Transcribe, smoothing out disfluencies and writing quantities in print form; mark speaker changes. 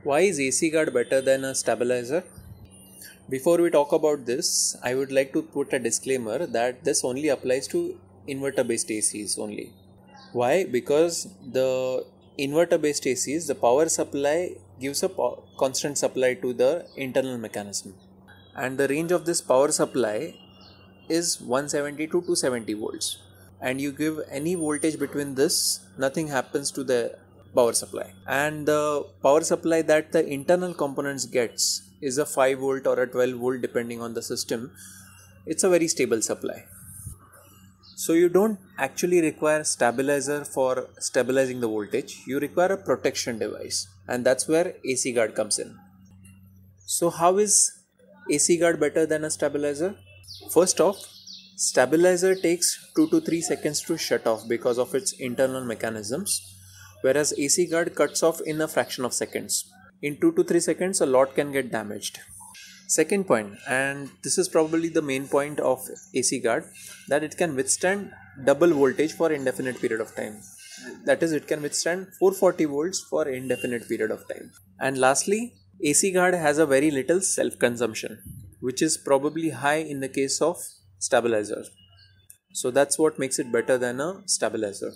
Speaker 1: Why is AC guard better than a stabilizer? Before we talk about this, I would like to put a disclaimer that this only applies to inverter based ACs only. Why? Because the inverter based ACs, the power supply gives a constant supply to the internal mechanism. And the range of this power supply is 170 to 270 volts. And you give any voltage between this, nothing happens to the power supply. And the power supply that the internal components gets is a 5 volt or a 12 volt depending on the system. It's a very stable supply. So you don't actually require stabilizer for stabilizing the voltage. You require a protection device, and that's where AC guard comes in. So how is AC guard better than a stabilizer? First off, stabilizer takes 2 to 3 seconds to shut off because of its internal mechanisms, whereas AC guard cuts off in a fraction of seconds. In 2 to 3 seconds, a lot can get damaged. Second point, and this is probably the main point of AC guard, that it can withstand double voltage for indefinite period of time. That is, it can withstand 440 volts for indefinite period of time. And lastly, AC guard has a very little self-consumption, which is probably high in the case of stabilizer. So that's what makes it better than a stabilizer.